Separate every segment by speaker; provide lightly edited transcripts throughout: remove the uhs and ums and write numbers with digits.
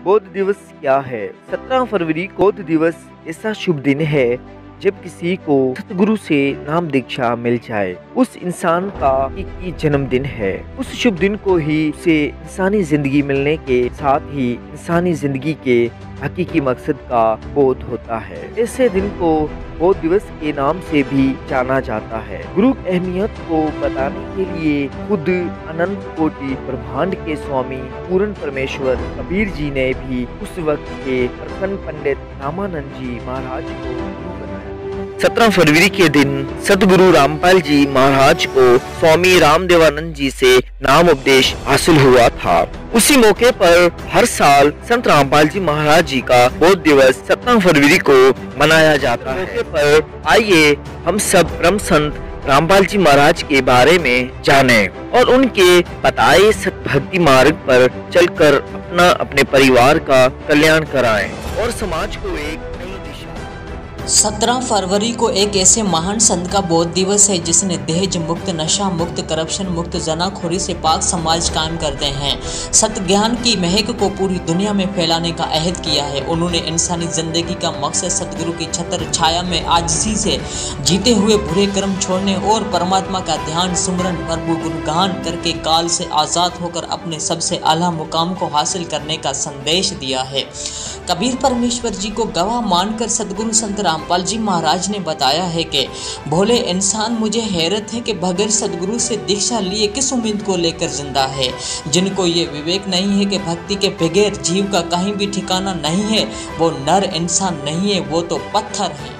Speaker 1: बौद्ध दिवस क्या है? 17 फरवरी को बौद्ध दिवस ऐसा शुभ दिन है जब किसी को सतगुरु से नाम दीक्षा मिल जाए। उस इंसान का हकीकी जन्मदिन है। उस शुभ दिन को ही उसे इंसानी जिंदगी मिलने के साथ ही इंसानी जिंदगी के हकीकी मकसद का बोध होता है। ऐसे दिन को बौद्ध दिवस के नाम से भी जाना जाता है। गुरु की अहमियत को बताने के लिए खुद अनंत कोटि ब्रह्मांड के स्वामी पूर्ण परमेश्वर कबीर जी ने भी उस वक्त के प्रखंड पंडित रामानंद जी महाराज को गुरु बनाया। 17 फरवरी के दिन सतगुरु रामपाल जी महाराज को स्वामी रामदेवानंद जी से नाम उपदेश हासिल हुआ था। उसी मौके पर हर साल संत रामपाल जी महाराज जी का बौद्ध दिवस 17 फरवरी को मनाया जाता है। मौके पर आइए हम सब परम संत रामपाल जी महाराज के बारे में जानें और उनके बताए सत भक्ति मार्ग पर चलकर अपने परिवार का कल्याण कराएं और समाज को एक
Speaker 2: 17 फरवरी को एक ऐसे महान संत का बौद्ध दिवस है जिसने दहेज मुक्त, नशा मुक्त, करप्शन मुक्त, जनाखोरी से पाक समाज कायम करते हैं। सत्य ज्ञान की महक को पूरी दुनिया में फैलाने का अहद किया है। उन्होंने इंसानी जिंदगी का मकसद सतगुरु की छत्र छाया में आजिज़ी से जीते हुए बुरे कर्म छोड़ने और परमात्मा का ध्यान, सुमरन, प्रभु गुणगान करके काल से आज़ाद होकर अपने सबसे आला मुकाम को हासिल करने का संदेश दिया है। कबीर परमेश्वर जी को गवाह मानकर सतगुरु संत रामपाल जी महाराज ने बताया है कि भोले इंसान, मुझे हैरत है कि बगैर सतगुरु से दीक्षा लिए किस उम्मीद को लेकर जिंदा है। जिनको ये विवेक नहीं है कि भक्ति के बगैर जीव का कहीं भी ठिकाना नहीं है, वो नर इंसान नहीं है, वो तो पत्थर है।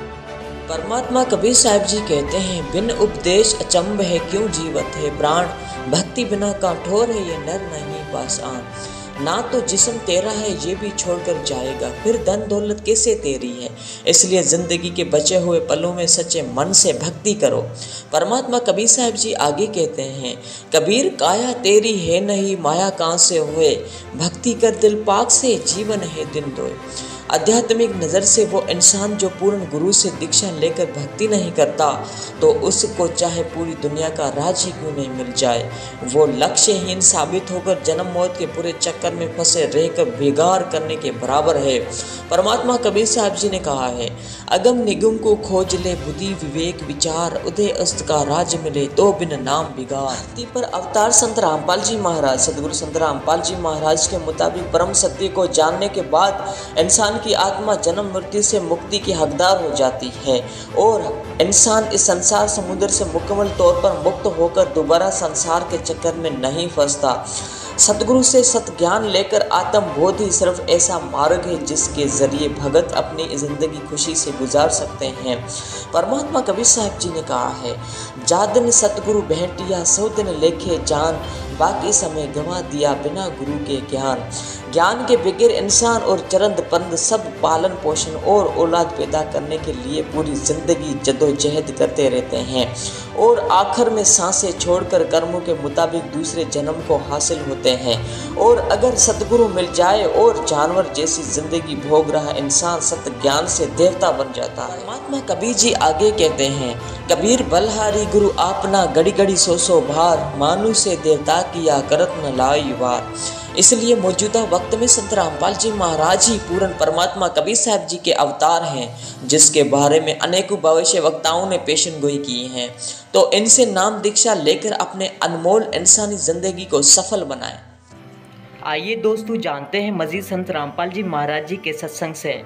Speaker 2: परमात्मा कबीर साहब जी कहते हैं, बिन उपदेश अचंभ है क्यों जीवत है प्राण, भक्ति बिना काठोर है ये नर नहीं पाषाण। ना तो जिस्म तेरा है ये भी छोड़कर जाएगा, फिर धन दौलत कैसे तेरी है। इसलिए जिंदगी के बचे हुए पलों में सच्चे मन से भक्ति करो। परमात्मा कबीर साहब जी आगे कहते हैं, कबीर काया तेरी है नहीं माया कहाँ से हुए, भक्ति कर दिल पाक से जीवन है दिन दोए। आध्यात्मिक नज़र से वो इंसान जो पूर्ण गुरु से दीक्षा लेकर भक्ति नहीं करता, तो उसको चाहे पूरी दुनिया का राज ही क्यों नहीं मिल जाए, वो लक्ष्यहीन साबित होकर जन्म मौत के पूरे चक्कर में फंसे रहकर बेगार करने के बराबर है। परमात्मा कबीर साहब जी ने कहा है, अगम निगम को खोज ले बुद्धि विवेक विचार, उदय अस्त का राज मिले तो बिन नाम बिगार। धरती पर अवतार संत रामपाल जी महाराज, सतगुरु संत रामपाल जी महाराज के मुताबिक परम सत्य को जानने के बाद इंसान की आत्मा जन्म मृत्यु से मुक्ति की हकदार हो जाती है और इंसान इस संसार समुद्र से मुकम्मल तौर पर मुक्त होकर दोबारा संसार के चक्कर में नहीं फंसता। सतगुरु से सत ज्ञान लेकर आत्म बोध ही सिर्फ ऐसा मार्ग है जिसके जरिए भगत अपनी जिंदगी खुशी से गुजार सकते हैं। परमात्मा कबीर साहब जी ने कहा है, जादन सतगुरु भेंटिया सौ दिन लेखे जान, बाकी समय गंवा दिया बिना गुरु के ज्ञान। ज्ञान के बगैर इंसान और चरंद परंद सब पालन पोषण और औलाद पैदा करने के लिए पूरी जिंदगी जद्दोजहद करते रहते हैं और आखिर में सांसें छोड़कर कर्मों के मुताबिक दूसरे जन्म को हासिल होते हैं। और अगर सतगुरु मिल जाए और जानवर जैसी जिंदगी भोग रहा इंसान सत्य ज्ञान से देवता बन जाता है। महात्मा कबीर जी आगे कहते हैं, कबीर बलहारी गुरु आपना, घड़ी घड़ी सो भार, मानु से देवता किया करत न लाई वार। इसलिए मौजूदा वक्त में संत रामपाल जी महाराज ही पूर्ण परमात्मा कबीर साहब जी के अवतार हैं, जिसके बारे में अनेकों भविष्य वक्ताओं ने पेशनगोई की हैं। तो इनसे नाम दीक्षा लेकर अपने अनमोल इंसानी जिंदगी को सफल बनाएं। आइए दोस्तों जानते हैं मजीद संत रामपाल जी महाराज जी के सत्संग से।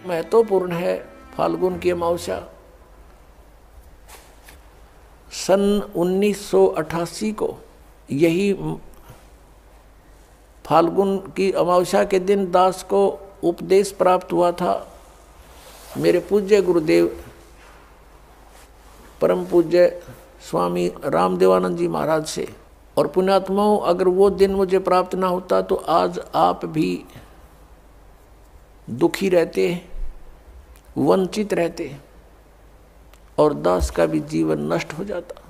Speaker 3: महत्वपूर्ण है फाल्गुन की अमावस्या। सन 1988 को यही फाल्गुन की अमावस्या के दिन दास को उपदेश प्राप्त हुआ था मेरे पूज्य गुरुदेव परम पूज्य स्वामी रामदेवानंद जी महाराज से। और पुण्यात्माओं, अगर वो दिन मुझे प्राप्त ना होता तो आज आप भी दुखी रहते, वंचित रहते और दास का भी जीवन नष्ट हो जाता।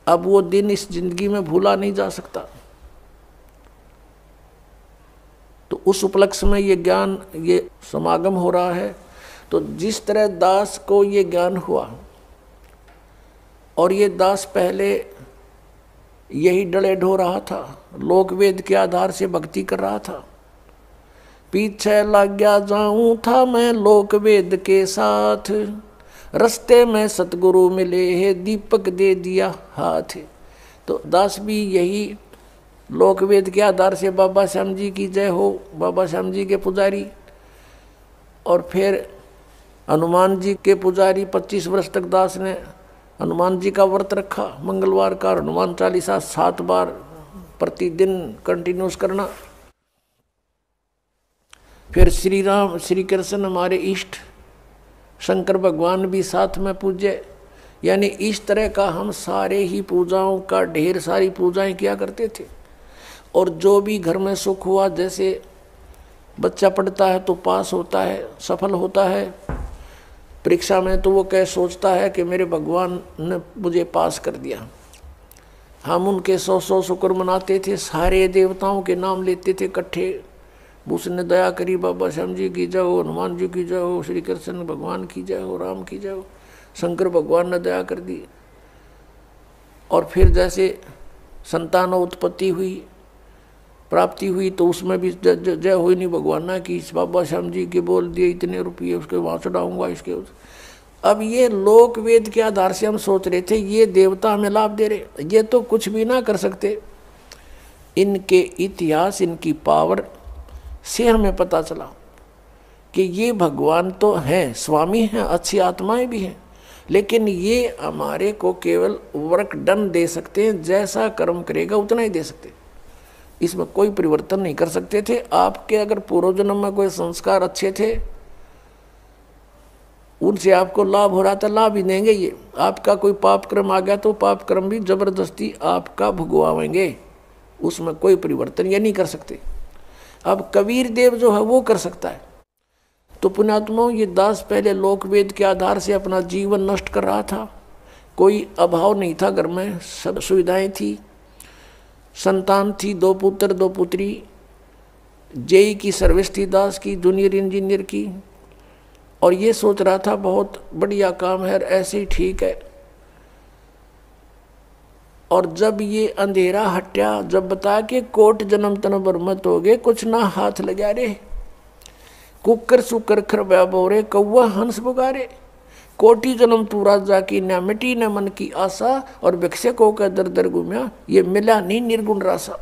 Speaker 3: अब वो दिन इस जिंदगी में भूला नहीं जा सकता। तो उस उपलक्ष्य में ये ज्ञान, ये समागम हो रहा है। तो जिस तरह दास को ये ज्ञान हुआ और ये दास पहले यही डले ढो रहा था, लोक वेद के आधार से भक्ति कर रहा था, पीछे लग गया जाऊं था मैं लोक वेद के साथ, रस्ते में सतगुरु मिले है दीपक दे दिया हाथ। तो दास भी यही लोक वेद के आधार से बाबा श्याम जी की जय हो, बाबा श्याम जी के पुजारी। और फिर हनुमान जी के पुजारी 25 वर्ष तक दास ने हनुमान जी का व्रत रखा। मंगलवार का हनुमान चालीसा 7 बार प्रतिदिन कंटिन्यूस करना। फिर श्री राम श्री कृष्ण हमारे इष्ट, शंकर भगवान भी साथ में पूज्य। यानी इस तरह का हम सारे ही पूजाओं का ढेर सारी पूजाएं किया करते थे। और जो भी घर में सुख हुआ, जैसे बच्चा पढ़ता है तो पास होता है, सफल होता है, परीक्षा में तो वो कह सोचता है कि मेरे भगवान ने मुझे पास कर दिया। हम उनके 100 शुक्र मनाते थे, सारे देवताओं के नाम लेते थे इकट्ठे। उसने दया करी, बाबा श्याम जी की जय हो, हनुमान जी की जय हो, श्री कृष्ण भगवान की जय हो, राम की जय हो, शंकर भगवान ने दया कर दी। और फिर जैसे संतान उत्पत्ति हुई, प्राप्ति हुई, तो उसमें भी जय हुई नहीं भगवान ना कि बाबा श्याम जी के बोल दिए इतने रुपये उसके वहाँ चढ़ाऊँगा इसके। अब ये लोक वेद के आधार से हम सोच रहे थे ये देवता हमें लाभ दे रहे, ये तो कुछ भी ना कर सकते। इनके इतिहास, इनकी पावर से हमें पता चला कि ये भगवान तो हैं, स्वामी हैं, अच्छी आत्माएं भी हैं, लेकिन ये हमारे को केवल वर्क डन दे सकते हैं, जैसा कर्म करेगा उतना ही दे सकते, इसमें कोई परिवर्तन नहीं कर सकते थे। आपके अगर पूर्व जन्म में कोई संस्कार अच्छे थे, उनसे आपको लाभ हो रहा था, लाभ ही देंगे ये। आपका कोई पाप कर्म आ गया तो पाप कर्म भी जबरदस्ती आपका भुगवाएंगे, उसमें कोई परिवर्तन ये नहीं कर सकते। अब कबीर देव जो है वो कर सकता है। तो पुण्यात्माओं, ये दास पहले लोक वेद के आधार से अपना जीवन नष्ट कर रहा था। कोई अभाव नहीं था, घर में सब सुविधाएं थी, संतान थी, 2 पुत्र 2 पुत्री, जेई की सर्विस थी दास की, जूनियर इंजीनियर की। और ये सोच रहा था बहुत बढ़िया काम है, ऐसे ही ठीक है। और जब ये अंधेरा हटा, जब बता के कोट जन्म तन बरमत हो गए, कुछ ना हाथ लगा रे, कुकर सुकर खरबा बोरे, कौआ हंस बुगारे, कोटि जन्म तू राजा की न मिटी न मन की आशा, और भिक्षक होकर दर दर घूमया, ये मिला नहीं निर्गुण रासा।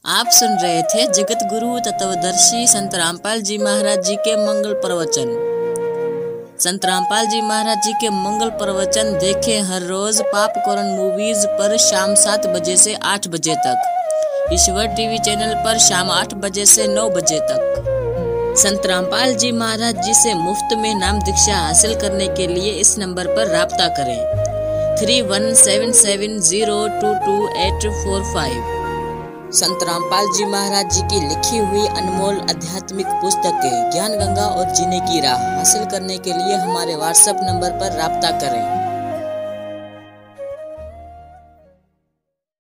Speaker 2: आप सुन रहे थे जगत गुरु तत्वदर्शी संत रामपाल जी महाराज जी के मंगल प्रवचन। संत रामपाल जी महाराज जी के मंगल प्रवचन देखें हर रोज पॉपकॉर्न मूवीज पर शाम 7 बजे से 8 बजे तक, ईश्वर टीवी चैनल पर शाम 8 बजे से 9 बजे तक। संत रामपाल जी महाराज जी से मुफ्त में नाम दीक्षा हासिल करने के लिए इस नंबर पर राब्ता करें 3177022845। संत रामपाल जी महाराज जी की लिखी हुई अनमोल आध्यात्मिक पुस्तकें ज्ञान गंगा और जीने की राह हासिल करने के लिए हमारे व्हाट्सएप नंबर पर राब्ता करें।